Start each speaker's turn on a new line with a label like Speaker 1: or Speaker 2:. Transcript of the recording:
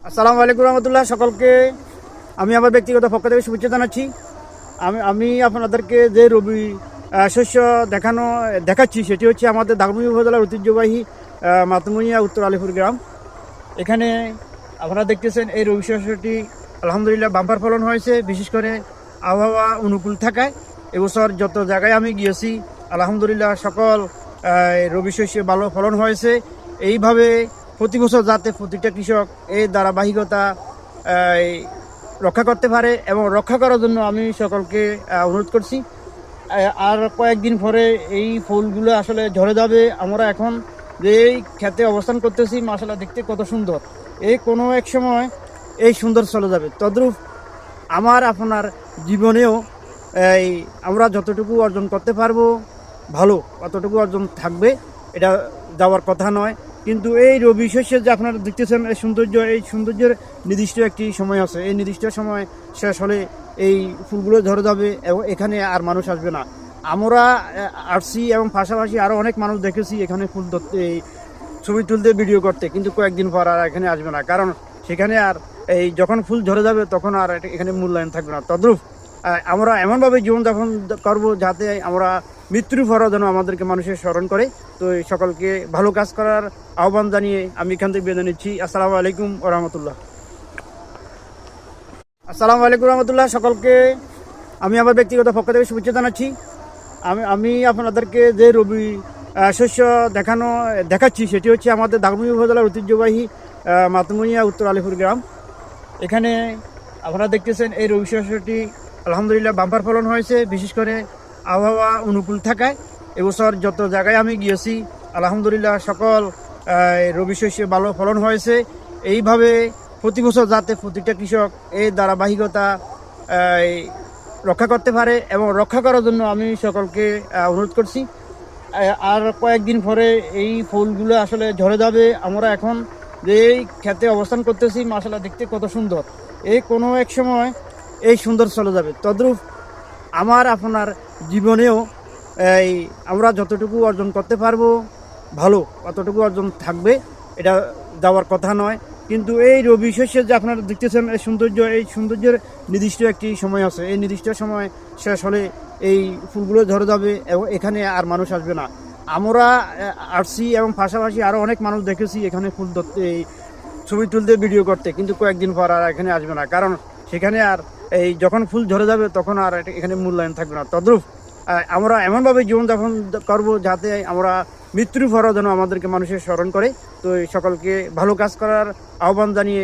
Speaker 1: আসসালামু আলাইকুম রহমতুল্লাহ। সকলকে আমি আমার ব্যক্তিগত পক্ষ থেকে শুভেচ্ছা জানাচ্ছি। আমি আপনাদেরকে যে রবি শস্য দেখাচ্ছি সেটি হচ্ছে আমাদের দাগনভূঞা উপজেলার ঐতিহ্যবাহী মাতমুনিয়া উত্তর আলিপুর গ্রাম। এখানে আপনারা দেখতেছেন এই রবি শস্যটি আলহামদুলিল্লাহ বাম্পার ফলন হয়েছে, বিশেষ করে আবহাওয়া অনুকূল থাকায়। এবছর যত জায়গায় আমি গিয়েছি আলহামদুলিল্লাহ সকল রবি শস্যে ভালো ফলন হয়েছে। এইভাবে প্রতি বছর যাতে প্রতিটা কৃষক এই ধারাবাহিকতা রক্ষা করতে পারে এবং রক্ষা করার জন্য আমি সকলকে অনুরোধ করছি। আর কয়েকদিন পরে এই ফুলগুলো আসলে ঝরে যাবে। আমরা এখন যে এই ক্ষেতে অবস্থান করতেছি মাশাআল্লাহ দেখতে কত সুন্দর, এই কোনো এক সময় এই সুন্দর চলে যাবে। তদ্রূপ আমার আপনার জীবনেও আমরা যতটুকু অর্জন করতে পারবো ভালো অতটুকু অর্জন থাকবে, এটা যাওয়ার কথা নয়। কিন্তু এই রবি শস্যের যে আপনারা দেখতেছেন এই সৌন্দর্যের নির্দিষ্ট একটি সময় আছে। এই নির্দিষ্ট সময় শেষ হলে এই ফুলগুলো ঝরে যাবে এবং এখানে আর মানুষ আসবে না। আমরা আসছি এবং পাশাপাশি আরও অনেক মানুষ দেখেছি এখানে ফুল ধরতে, এই ছবি তুলতে, ভিডিও করতে, কিন্তু কয়েকদিন পর আর এখানে আসবে না, কারণ সেখানে আর এই যখন ফুল ঝরে যাবে তখন আর এখানে মূল্যায়ন থাকবে না। তদ্রূপ আমরা এমনভাবে জীবনযাপন করবো যাতে আমরা মৃত্যুর পরও যেন আমাদেরকে মানুষের স্মরণ করে। তো সকলকে ভালো কাজ করার আহ্বান জানিয়ে আমি এখান থেকে বিদায় নিচ্ছি। আসসালামু আলাইকুম রহমতুল্লাহ। আসসালামু আলাইকুম রহমতুল্লাহ। সকলকে আমি আমার ব্যক্তিগত পক্ষ থেকে শুভেচ্ছা জানাচ্ছি। আমি আপনাদেরকে যে রবি শস্য দেখাচ্ছি সেটি হচ্ছে আমাদের দাগনভূঞা উপজেলার ঐতিহ্যবাহী মাতমুনিয়া উত্তর আলিপুর গ্রাম। এখানে আপনারা দেখতেছেন এই রবি শস্যটি আলহামদুলিল্লাহ বাম্পার ফলন হয়েছে, বিশেষ করে আবহাওয়া অনুকূল থাকায়। এবছর যত জায়গায় আমি গিয়েছি আলহামদুলিল্লাহ সকল রবি শস্যে ভালো ফলন হয়েছে। এইভাবে প্রতি বছর যাতে প্রতিটা কৃষক এই ধারাবাহিকতা রক্ষা করতে পারে এবং রক্ষা করার জন্য আমি সকলকে অনুরোধ করছি। আর কয়েকদিন পরে এই ফুলগুলো আসলে ঝরে যাবে। আমরা এখন যে এই ক্ষেতে অবস্থান করতেছি মাশাআল্লাহ দেখতে কত সুন্দর, এই কোনো এক সময় এই সুন্দর চলে যাবে। তদ্রূপ আমার আপনার জীবনেও আমরা যতটুকু অর্জন করতে পারবো ভালো অতটুকু অর্জন থাকবে, এটা যাওয়ার কথা নয়। কিন্তু এই রবি শস্যের যে আপনারা দেখতেছেন এই সৌন্দর্যের নির্দিষ্ট একটি সময় আছে। এই নির্দিষ্ট সময় শেষ হলে এই ফুলগুলো ঝরে যাবে এবং এখানে আর মানুষ আসবে না। আমরা আসছি এবং পাশাপাশি আরও অনেক মানুষ দেখেছি এখানে ফুল ধরতে, এই ছবি তুলতে, ভিডিও করতে, কিন্তু কয়েকদিন পর আর এখানে আসবে না, কারণ সেখানে আর এই যখন ফুল ঝরে যাবে তখন আর এখানে মূল্যায়ন থাকবে না। তদ্রূপ আমরা এমনভাবে জীবনযাপন করবো যাতে আমরা মৃত্যুর পরও যেন আমাদেরকে মানুষের স্মরণ করে। তো সকলকে ভালো কাজ করার আহ্বান জানিয়ে